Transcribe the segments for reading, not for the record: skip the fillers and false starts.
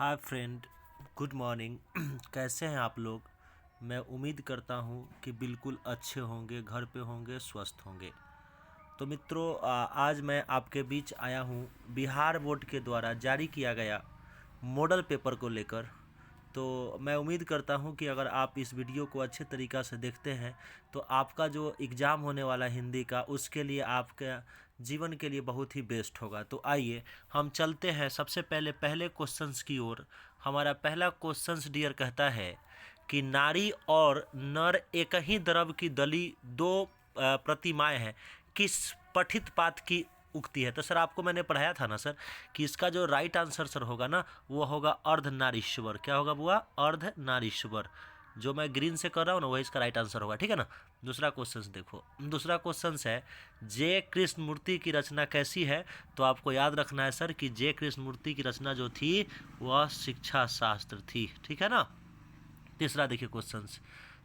Hi friend, good morning. कैसे हैं आप लोग। मैं उम्मीद करता हूं कि बिल्कुल अच्छे होंगे, घर पे होंगे, स्वस्थ होंगे। तो मित्रों, आज मैं आपके बीच आया हूं बिहार बोर्ड के द्वारा जारी किया गया मॉडल पेपर को लेकर। तो मैं उम्मीद करता हूं कि अगर आप इस वीडियो को अच्छे तरीक़ा से देखते हैं तो आपका जो एग्ज़ाम होने वाला हिंदी का, उसके लिए आपके जीवन के लिए बहुत ही बेस्ट होगा। तो आइए हम चलते हैं सबसे पहले क्वेश्चंस की ओर। हमारा पहला क्वेश्चंस डियर कहता है कि नारी और नर एक ही द्रव की दली दो प्रतिमाएं हैं, किस पठित पाठ की उक्ति है। तो सर आपको मैंने पढ़ाया था ना सर कि इसका जो राइट आंसर सर होगा ना, वो होगा अर्धनारीश्वर। क्या होगा बुआ? अर्धनारीश्वर। जो मैं ग्रीन से कर रहा हूँ ना, वही इसका राइट आंसर होगा, ठीक है ना। दूसरा क्वेश्चन देखो, दूसरा क्वेश्चन है जे कृष्णमूर्ति की रचना कैसी है। तो आपको याद रखना है सर कि जे कृष्णमूर्ति की रचना जो थी वह शिक्षा शास्त्र थी, ठीक है ना। तीसरा देखिए क्वेश्चन,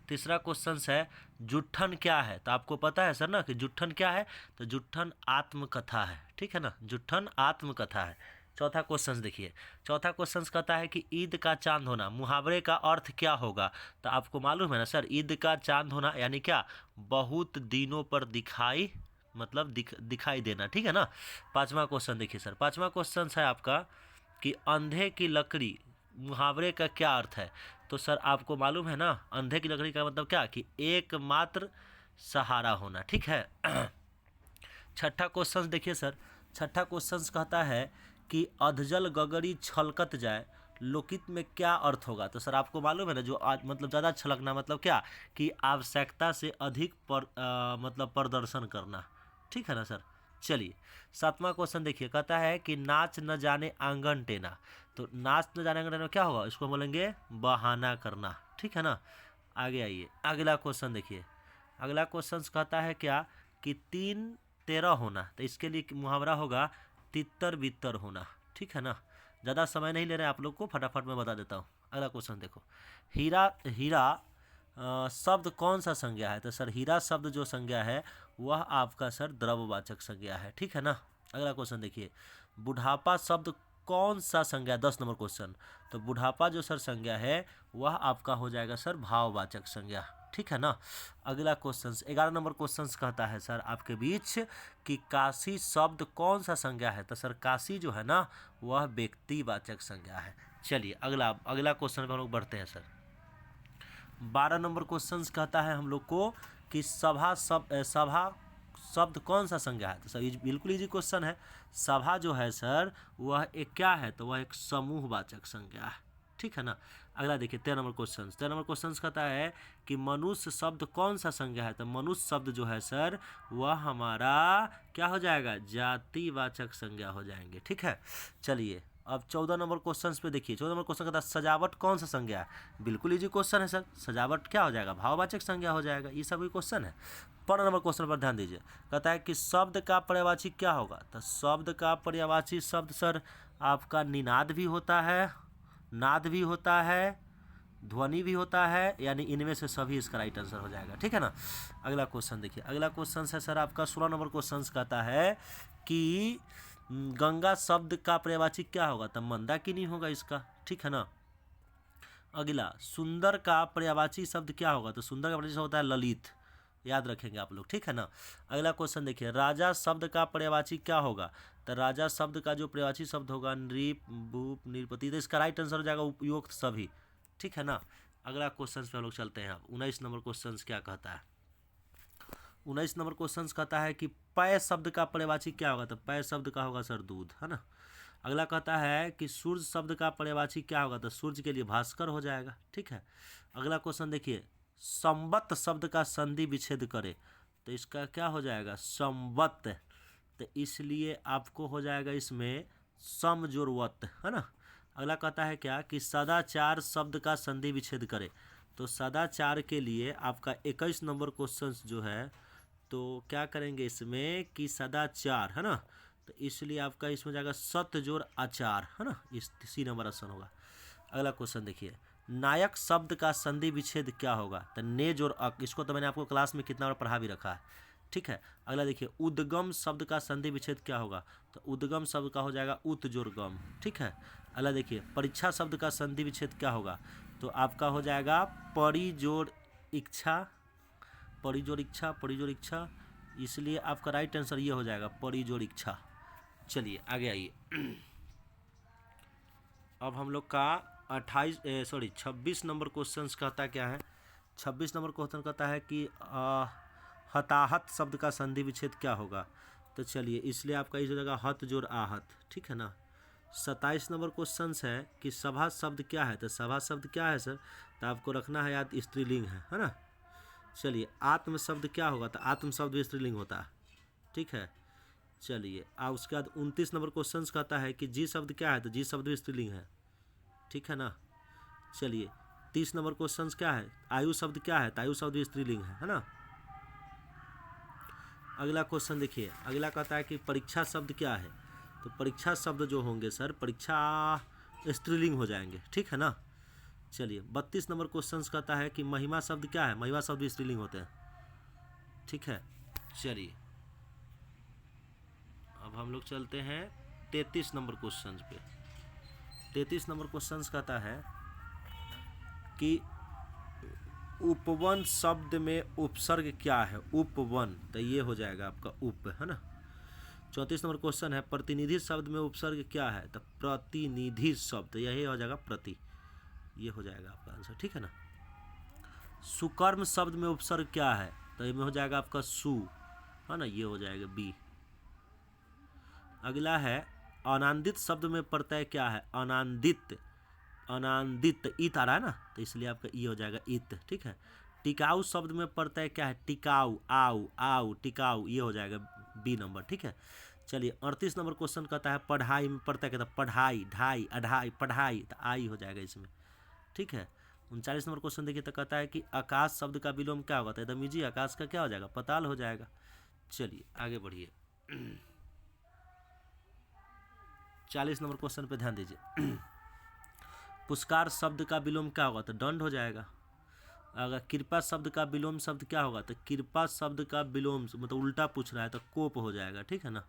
तीसरा क्वेश्चन है जुट्ठन क्या है। तो आपको पता है सर ना कि जुट्ठन क्या है। तो जुट्ठन आत्मकथा है, ठीक है ना, जुट्ठन आत्मकथा है। चौथा क्वेश्चन देखिए, चौथा क्वेश्चन कहता है कि ईद का चांद होना मुहावरे का अर्थ क्या होगा। तो आपको मालूम है ना सर, ईद का चांद होना यानी क्या? बहुत दिनों पर दिखाई, मतलब दिखाई देना, ठीक है ना। पांचवा क्वेश्चन देखिए सर, पांचवा क्वेश्चन है आपका कि अंधे की लकड़ी मुहावरे का क्या अर्थ है। तो सर आपको मालूम है ना, अंधे की लकड़ी का मतलब क्या कि एकमात्र सहारा होना, ठीक है। छठा क्वेश्चन देखिए सर, छठा क्वेश्चन कहता है कि अधजल गगरी छलकत जाए लोकित में क्या अर्थ होगा। तो सर आपको मालूम है ना, जो मतलब ज़्यादा छलकना मतलब क्या कि आवश्यकता से अधिक मतलब प्रदर्शन करना, ठीक है ना सर। चलिए सातवां क्वेश्चन देखिए, कहता है कि नाच न जाने आंगन टेना। तो नाच न जाने आंगन टेना क्या होगा? इसको बोलेंगे बहाना करना, ठीक है ना। आगे आइए, अगला क्वेश्चन देखिए, अगला क्वेश्चन कहता है क्या कि 3-13 होना। तो इसके लिए मुहावरा होगा तितर बितर होना, ठीक है ना। ज़्यादा समय नहीं ले रहे आप लोग को, फटाफट मैं बता देता हूँ। अगला क्वेश्चन देखो, हीरा हीरा शब्द कौन सा संज्ञा है। तो सर हीरा शब्द जो संज्ञा है वह आपका सर द्रव्यवाचक संज्ञा है, ठीक है ना। अगला क्वेश्चन देखिए, बुढ़ापा शब्द कौन सा संज्ञा, 10 नंबर क्वेश्चन। तो बुढ़ापा जो सर संज्ञा है वह आपका हो जाएगा सर भाववाचक संज्ञा, ठीक है ना। अगला क्वेश्चन 11 नंबर क्वेश्चन कहता है सर आपके बीच कि काशी शब्द कौन सा संज्ञा है। तो सर काशी जो है ना वह व्यक्तिवाचक संज्ञा है। चलिए अगला अगला क्वेश्चन पर हम लोग बढ़ते हैं सर। 12 नंबर क्वेश्चन कहता है हम लोग को कि सभा शब्द कौन सा संज्ञा है। तो सर बिल्कुल इजी क्वेश्चन है। सभा जो है सर वह एक क्या है, तो वह एक समूहवाचक संज्ञा है, ठीक है ना। अगला देखिए 13 नंबर क्वेश्चन, 13 नंबर क्वेश्चन कहता है कि मनुष्य शब्द कौन सा संज्ञा है। तो मनुष्य शब्द जो है सर वह हमारा क्या हो जाएगा? जातिवाचक संज्ञा हो जाएंगे, ठीक है। चलिए अब 14 नंबर क्वेश्चन पे देखिए, 14 नंबर क्वेश्चन कहता है सजावट कौन सा संज्ञा है। बिल्कुल इजी क्वेश्चन है सर, सजावट क्या हो जाएगा? भाववाचक संज्ञा हो जाएगा। ये सभी क्वेश्चन है। 15 नंबर क्वेश्चन पर ध्यान दीजिए, कहता है कि शब्द का पर्यायवाची क्या होगा। तो शब्द का पर्यायवाची शब्द सर आपका निनाद भी होता है, नाद भी होता है, ध्वनि भी होता है, यानी इनमें से सभी इसका राइट आंसर हो जाएगा, ठीक है ना। अगला क्वेश्चन देखिए, अगला क्वेश्चन है सर आपका 16 नंबर क्वेश्चन कहता है कि गंगा शब्द का पर्यायवाची क्या होगा। तो मंदाकिनी होगा इसका, ठीक है ना। अगला सुंदर का पर्यायवाची शब्द क्या होगा। तो सुंदर का पर्यायवाची होता है ललित, याद रखेंगे आप लोग, ठीक है ना। अगला क्वेश्चन देखिए, राजा शब्द का पर्यायवाची क्या होगा। तो राजा शब्द का जो पर्यायवाची शब्द होगा नृप भूप नृपति। तो इसका राइट आंसर हो जाएगा उपयुक्त सभी, ठीक है ना। अगला क्वेश्चन पे हम लोग चलते हैं। अब 19 नंबर क्वेश्चन क्या कहता है। 19 नंबर क्वेश्चन कहता है कि पय शब्द का पर्यायवाची क्या होगा। तो पय शब्द का होगा सर दूध, है ना। अगला कहता है कि सूर्य शब्द का पर्यायवाची क्या होगा। तो सूर्य के लिए भास्कर हो जाएगा, ठीक है। अगला क्वेश्चन देखिए, संवत शब्द का संधि विच्छेद करे। तो इसका क्या हो जाएगा? संवत। तो इसलिए आपको हो जाएगा इसमें समजोरवत, है ना। अगला कहता है क्या कि सदाचार शब्द का संधि विच्छेद करे। तो सदाचार के लिए आपका 21 नंबर क्वेश्चन जो है, तो क्या करेंगे इसमें कि सदाचार, है ना। तो इसलिए आपका इसमें जाएगा सतजोर आचार, है ना। इस सी नंबर ऑप्शन होगा। अगला क्वेश्चन देखिए, नायक शब्द का संधि विच्छेद क्या होगा। तो नेज और अक, इसको तो मैंने आपको क्लास में कितना बार पढ़ा भी रखा है, ठीक है। अगला देखिए, उद्गम शब्द का संधि विच्छेद क्या होगा। तो उद्गम शब्द का हो जाएगा उत जोर गम, ठीक है। अगला देखिए, परीक्षा शब्द का संधि विच्छेद क्या होगा? तो आपका हो जाएगा परिजोड़ इच्छा, परिजोड़ इच्छा, परिजोड़ इच्छा, इसलिए आपका राइट आंसर ये हो जाएगा परिजोड़ इच्छा। चलिए आगे आइए। अब हम लोग का 26 नंबर क्वेश्चन कहता क्या है? 26 नंबर क्वेश्चन कहता है कि हताहत शब्द का संधि विच्छेद क्या होगा? तो चलिए, इसलिए आपका इस हो जाएगा हत जोड़ आहत, ठीक है ना। 27 नंबर क्वेश्चन है कि सभा शब्द क्या है? तो सभा शब्द क्या है सर? तो आपको रखना है याद, स्त्रीलिंग है ना। चलिए, आत्म शब्द क्या होगा? तो आत्म शब्द भी स्त्रीलिंग होता है, ठीक है। चलिए, उसके बाद 29 नंबर क्वेश्चन कहता है कि जी शब्द क्या है? तो जी शब्द भी स्त्रीलिंग है, ठीक है ना। चलिए, 30 नंबर क्वेश्चन क्या है? आयु शब्द क्या है? तो आयु शब्द भी स्त्रीलिंग है ना। अगला क्वेश्चन देखिए, अगला कहता है कि परीक्षा शब्द क्या है? तो परीक्षा शब्द जो होंगे सर, परीक्षा स्त्रीलिंग हो जाएंगे, ठीक है ना। चलिए, 32 नंबर क्वेश्चन कहता है कि महिमा शब्द क्या है? महिमा शब्द भी स्त्रीलिंग होते हैं, ठीक है। चलिए, अब हम लोग चलते हैं 33 नंबर क्वेश्चन पे। 33 नंबर क्वेश्चन कहता है कि उपवन शब्द में उपसर्ग क्या है? उपवन, तो ये हो जाएगा आपका उप, है ना। 34 नंबर क्वेश्चन है प्रतिनिधि शब्द में उपसर्ग क्या है? तो प्रतिनिधि शब्द, यही हो जाएगा प्रति, ये हो जाएगा आपका आंसर, ठीक है ना। सुकर्म शब्द में उपसर्ग क्या है? तो इसमें हो जाएगा आपका सु, है ना, ये हो जाएगा बी। अगला है आनंदित शब्द में प्रत्यय क्या है? आनंदित, आनंदित इत आ रहा है ना, तो इसलिए आपका ई हो जाएगा इत, ठीक है। टिकाऊ शब्द में प्रत्यय क्या है? टिकाऊ, आउ आउ टिकाऊ, ये हो जाएगा बी नंबर, ठीक है। चलिए, 38 नंबर क्वेश्चन कहता है पढ़ाई में प्रत्यय कहता है पढ़ाई, ढाई अढ़ाई पढ़ाई, तो आई हो जाएगा इसमें, ठीक है। 39 नंबर क्वेश्चन देखिए, तो कहता है कि आकाश शब्द का विलोम क्या होगा? तो एकदम इजी, आकाश का क्या हो जाएगा? पताल हो जाएगा। चलिए आगे बढ़िए। 40 नंबर क्वेश्चन पे ध्यान दीजिए। पुरस्कार शब्द का विलोम क्या होगा? तो दंड हो जाएगा। अगर कृपा शब्द का विलोम शब्द क्या होगा? तो कृपा शब्द का विलोम मतलब उल्टा पूछ रहा है तो कोप हो जाएगा, ठीक है ना।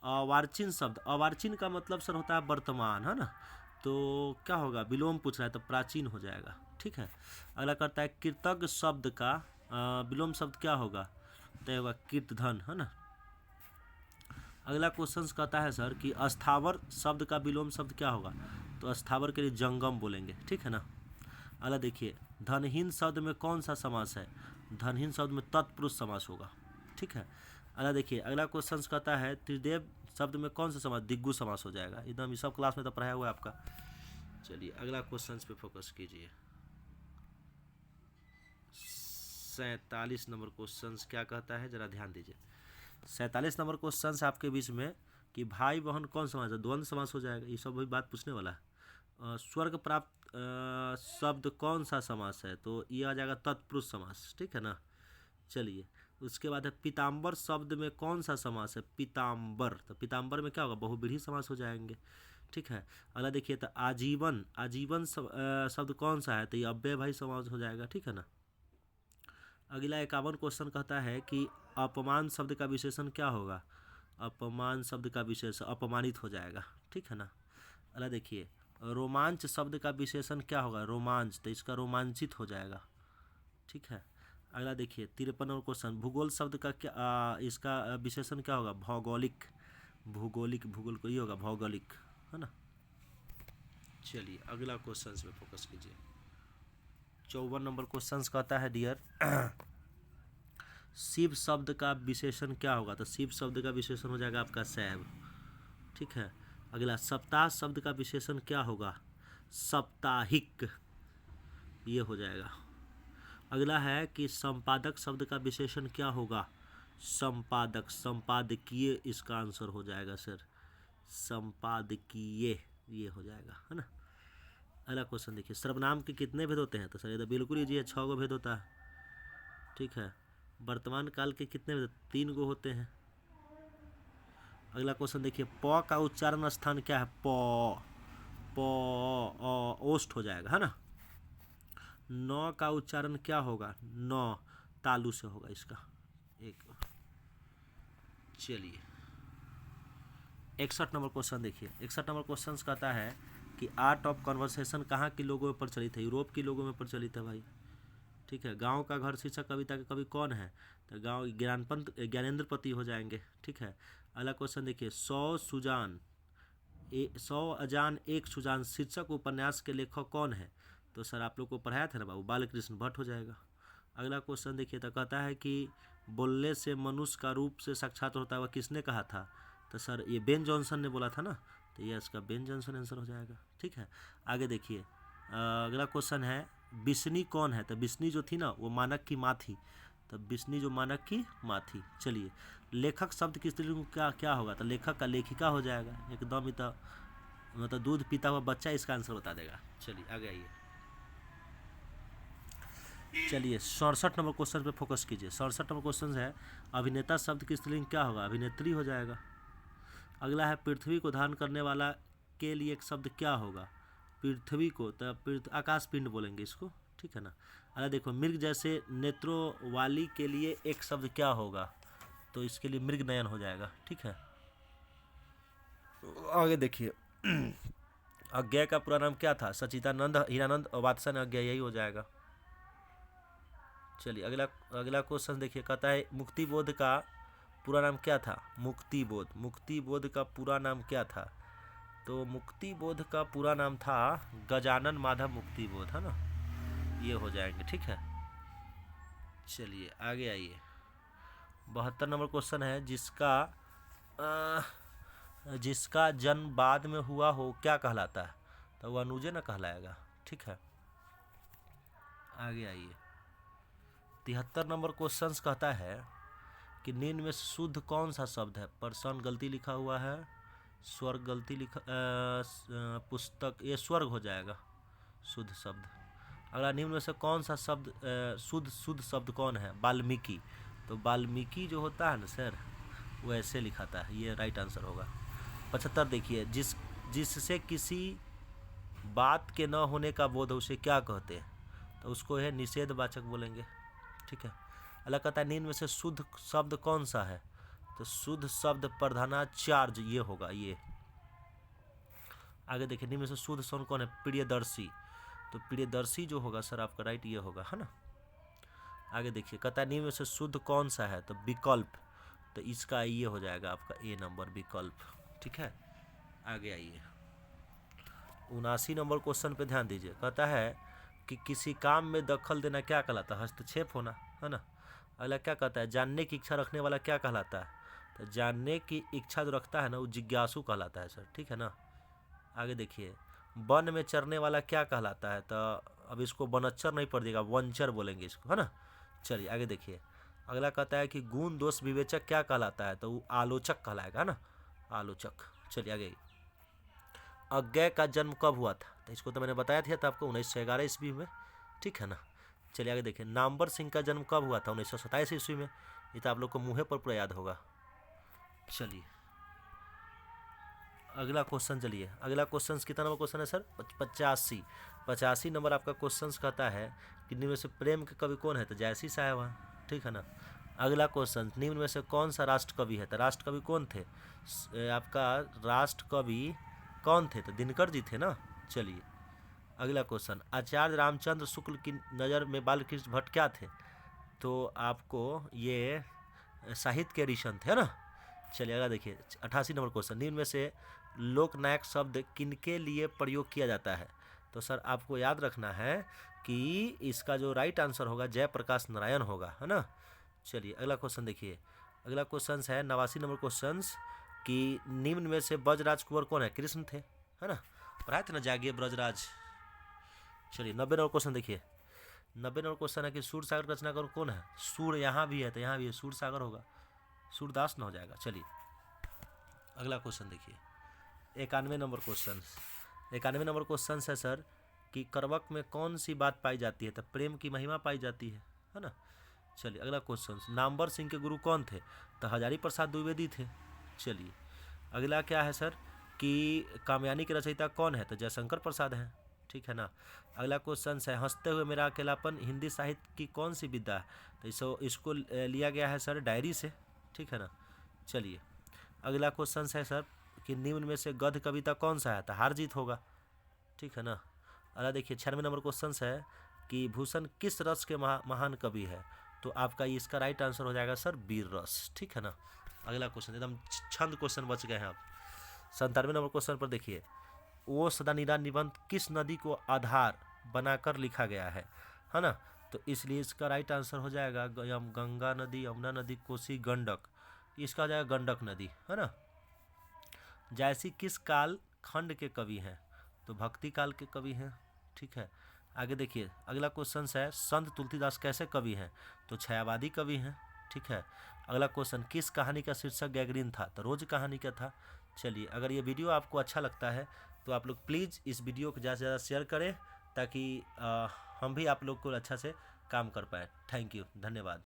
अवार्चिन शब्द, अवार्चिन का मतलब सर होता है वर्तमान, है ना, तो क्या होगा? विलोम पूछ रहा है तो प्राचीन हो जाएगा, ठीक है। अगला करता है कृतज्ञ शब्द का विलोम शब्द क्या होगा? तो होगा कीर्तधन, है ना। अगला क्वेश्चन कहता है सर कि अस्थावर शब्द का विलोम शब्द क्या होगा? तो अस्थावर के लिए जंगम बोलेंगे, ठीक है ना। अगला देखिए, धनहीन शब्द में कौन सा समास है? धनहीन शब्द में तत्पुरुष समास होगा, ठीक है। अगला देखिए, अगला क्वेश्चन कहता है त्रिदेव शब्द में कौन सा समास? दिग्गु समास हो जाएगा, एकदम सब क्लास में तो पढ़ाया हुआ है आपका। चलिए अगला क्वेश्चन पे फोकस कीजिए। 47 नंबर क्वेश्चन क्या कहता है, जरा ध्यान दीजिए। 47 नंबर क्वेश्चन आपके बीच में कि भाई बहन कौन समास है? द्वंद्व समास हो जाएगा, ये सब वही बात पूछने वाला है। स्वर्ग प्राप्त शब्द कौन सा समास है? तो ये आ जाएगा तत्पुरुष समास, ठीक है ना। चलिए, उसके बाद है पीताम्बर शब्द में कौन सा समास है? पीताम्बर, तो पीताम्बर में क्या होगा? बहुव्रीहि समास हो जाएंगे, ठीक है। अगला देखिए, तो आजीवन, आजीवन शब्द कौन सा है? तो ये अव्ययभावी समास हो जाएगा, ठीक है ना। अगला 51 क्वेश्चन कहता है कि अपमान शब्द का विशेषण क्या होगा? अपमान शब्द का विशेषण अपमानित हो जाएगा, ठीक है ना। अगला देखिए, रोमांच शब्द का विशेषण क्या होगा? रोमांच, तो इसका रोमांचित हो जाएगा, ठीक है। अगला देखिए 53 नंबर क्वेश्चन, भूगोल शब्द का क्या इसका विशेषण क्या होगा? भौगोलिक, भूगोलिक, भूगोल को ये होगा भौगोलिक, है ना। चलिए अगला क्वेश्चन पे फोकस कीजिए। 54 नंबर क्वेश्चन कहता है डियर शिव शब्द का विशेषण क्या होगा? तो शिव शब्द का विशेषण हो जाएगा आपका शैव, ठीक है। अगला सप्ताह शब्द का विशेषण क्या होगा? साप्ताहिक, ये हो जाएगा। अगला है कि संपादक शब्द का विशेषण क्या होगा? संपादक, संपादकीय इसका आंसर हो जाएगा सर, संपादकीय, ये हो जाएगा, है ना। अगला क्वेश्चन देखिए, सर्वनाम के कितने भेद होते हैं? तो सर ये तो बिल्कुल ही जी है, 6 गो भेद होता है, ठीक है। वर्तमान काल के कितने भेद? 3 गो होते हैं। अगला क्वेश्चन देखिए, प का उच्चारण स्थान क्या है? प, प ओष्ठ हो जाएगा, है ना। न का उच्चारण क्या होगा? न, तालु से होगा इसका एक। चलिए 61 नंबर क्वेश्चन देखिए। 61 नंबर क्वेश्चन कहता है कि आर्ट ऑफ कन्वर्सेशन कहाँ के लोगों में प्रचलित है? यूरोप के लोगों में प्रचलित है भाई। ठीक है, गांव का घर शीर्षक कविता के कवि कौन है? तो गांव ज्ञानेंद्र पति हो जाएंगे। ठीक है, अगला क्वेश्चन देखिए, 100 अजान एक सुजान शीर्षक उपन्यास के लेखक कौन है? तो सर आप लोग को पढ़ाया था ना बाबू, बालकृष्ण भट्ट हो जाएगा। अगला क्वेश्चन देखिए, तो कहता है कि बोलने से मनुष्य का रूप से साक्षात होता है, वह किसने कहा था? तो सर ये बेन जॉनसन ने बोला था ना, तो ये इसका बेन जॉनसन आंसर हो जाएगा। ठीक है, आगे देखिए, अगला क्वेश्चन है, बिस्नी कौन है? तो बिस्नी जो थी ना वो मानक की माँ थी, तो बिस्नी जो मानक की माँ थी। चलिए, लेखक शब्द की स्त्रीलिंग क्या क्या होगा? तो लेखक का लेखिका हो जाएगा एकदम ही। तो मतलब दूध पीता हुआ बच्चा इसका आंसर बता देगा। चलिए आगे आइए, चलिए 67 नंबर क्वेश्चन पे फोकस कीजिए। 67 नंबर क्वेश्चन है, अभिनेता शब्द की स्त्रीलिंग क्या होगा? अभिनेत्री हो जाएगा। अगला है, पृथ्वी को धारण करने वाला के लिए एक शब्द क्या होगा? पृथ्वी को तो आकाश पिंड बोलेंगे इसको। ठीक है ना। अगला देखो, मृग जैसे नेत्रों वाली के लिए एक शब्द क्या होगा? तो इसके लिए मृग नयन हो जाएगा। ठीक है, आगे देखिए, अज्ञेय का पूरा नाम क्या था? सचिदानंद, हीरानंद और वात्सन अज्ञेय, यही हो जाएगा। चलिए अगला क्वेश्चन देखिए, कहता है मुक्तिबोध का पूरा नाम क्या था? मुक्तिबोध का पूरा नाम क्या था? तो मुक्तिबोध का पूरा नाम था गजानन माधव मुक्तिबोध, है ना, ये हो जाएंगे। ठीक है, चलिए आगे आइए। 72 नंबर क्वेश्चन है, जिसका जन्म बाद में हुआ हो क्या कहलाता है? तो वह अनुजे न कहलाएगा। ठीक है, आगे आइए। 73 नंबर क्वेश्चन कहता है कि निम्न में शुद्ध कौन सा शब्द है? पर्सन गलती लिखा हुआ है, स्वर्ग गलती लिखा, पुस्तक, ये स्वर्ग हो जाएगा शुद्ध शब्द। अगला, निम्न में से कौन सा शब्द शुद्ध शब्द कौन है? वाल्मीकि। तो वाल्मीकि जो होता है ना सर, वो ऐसे लिखाता है, ये राइट आंसर होगा। 75 देखिए, जिससे किसी बात के न होने का बोध उसे क्या कहते हैं? तो उसको है निषेधवाचक बोलेंगे। ठीक है, अलग कहता है निम्न में से शुद्ध शब्द कौन सा है? तो शुद्ध शब्द प्रधानाचार्य, ये होगा ये। आगे देखिए, निम्न में से शुद्ध शब्द कौन है? प्रियदर्शी। तो प्रियदर्शी जो होगा सर आपका राइट ये होगा, है ना। आगे देखिए, कहता है निम्न में से शुद्ध कौन सा है? तो विकल्प। तो इसका ये हो जाएगा आपका ए नंबर, विकल्प। ठीक है, आगे आइए। 79 नंबर क्वेश्चन पे ध्यान दीजिए। कहता है कि किसी काम में दखल देना क्या कहलाता है? हस्तक्षेप होना, है ना। अगला क्या कहता है? जानने की इच्छा रखने वाला क्या कहलाता है? तो जानने की इच्छा जो रखता है ना वो जिज्ञासु कहलाता है सर। ठीक है ना। आगे देखिए, वन में चरने वाला क्या कहलाता है? तो अब इसको वनच्चर नहीं पड़ जाएगा, वनचर बोलेंगे इसको, है ना। चलिए आगे देखिए, अगला कहता है कि गुण दोष विवेचक क्या कहलाता है? तो वो आलोचक कहलाएगा, है ना, आलोचक। चलिए आगे, अज्ञेय का जन्म कब हुआ था? तो इसको तो मैंने बताया था आपको 1911 ईस्वी में। ठीक है ना। चलिए आगे देखिए, नामवर सिंह का जन्म कब हुआ था? 1927 ईस्वी में। ये तो आप लोग को मुँह पर पूरा याद होगा। चलिए अगला क्वेश्चन, चलिए अगला क्वेश्चन कितना नंबर क्वेश्चन है सर? 85 नंबर आपका क्वेश्चन कहता है कि निम्न में से प्रेम के कवि कौन है? तो जयसी साहब हैं। ठीक है ना। अगला क्वेश्चन, निम्न में से कौन सा राष्ट्र कवि है? तो राष्ट्र कवि कौन थे? आपका राष्ट्र कवि कौन थे? तो दिनकर जी थे ना। चलिए अगला क्वेश्चन, आचार्य रामचंद्र शुक्ल की नज़र में बालकृष्ण भट्ट क्या थे? तो आपको ये साहित्य के एडिशन थे, है ना। चलिए अगला देखिए, 88 नंबर क्वेश्चन, निम्न में से लोकनायक शब्द किनके लिए प्रयोग किया जाता है? तो सर आपको याद रखना है कि इसका जो राइट आंसर होगा जयप्रकाश नारायण होगा, है ना। चलिए अगला क्वेश्चन देखिए, अगला क्वेश्चन है 89 नंबर क्वेश्चन कि निम्न में से ब्रजराज कुंवर कौन है? कृष्ण थे, है ना, पढ़ाए थे ना, जागिए ब्रजराज। चलिए 90 नंबर क्वेश्चन देखिए, 90 नंबर क्वेश्चन है कि सूर सागर का रचनाकार कौन है? सूर यहाँ भी है तो यहाँ भी है, सूर सागर होगा, सूरदास न हो जाएगा। चलिए अगला क्वेश्चन देखिए, 91 नंबर क्वेश्चन है सर कि करवक में कौन सी बात पाई जाती है? तो प्रेम की महिमा पाई जाती है ना। चलिए अगला क्वेश्चन, नामवर सिंह के गुरु कौन थे? तो हजारी प्रसाद द्विवेदी थे। चलिए अगला क्या है सर कि कामयानी के रचयिता कौन है? तो जयशंकर प्रसाद हैं। ठीक है ना। अगला क्वेश्चन है, हंसते हुए मेरा अकेलापन हिंदी साहित्य की कौन सी विधा है? तो इसको लिया गया है सर डायरी से। ठीक है ना। चलिए अगला क्वेश्चन है सर कि निम्न में से गद्य कविता कौन सा है? तो हार जीत होगा। ठीक है ना। अगला देखिए 96 नंबर क्वेश्चन है कि भूषण किस रस के महान कवि है। तो आपका इसका राइट आंसर हो जाएगा सर वीर रस, ठीक है ना। अगला क्वेश्चन एकदम छंद क्वेश्चन बच गए हैं आप। 97 नंबर क्वेश्चन पर देखिए, ओ सदानीरा निबंध किस नदी को आधार बनाकर लिखा गया है ना। तो इसलिए इसका राइट आंसर हो जाएगा गंगा नदी, यमुना नदी, कोसी, गंडक। इसका हो जाएगा गंडक नदी, है ना। जायसी किस काल खंड के कवि हैं। तो भक्ति काल के कवि हैं, ठीक है। आगे देखिए अगला क्वेश्चन है, संत तुलसीदास कैसे कवि हैं। तो छायावादी कवि हैं, ठीक है। अगला क्वेश्चन, किस कहानी का शीर्षक गैगरीन था। तो रोज कहानी का था। चलिए, अगर ये वीडियो आपको अच्छा लगता है तो आप लोग प्लीज़ इस वीडियो को ज़्यादा से ज़्यादा शेयर करें, ताकि हम भी आप लोग को अच्छा से काम कर पाए। थैंक यू, धन्यवाद।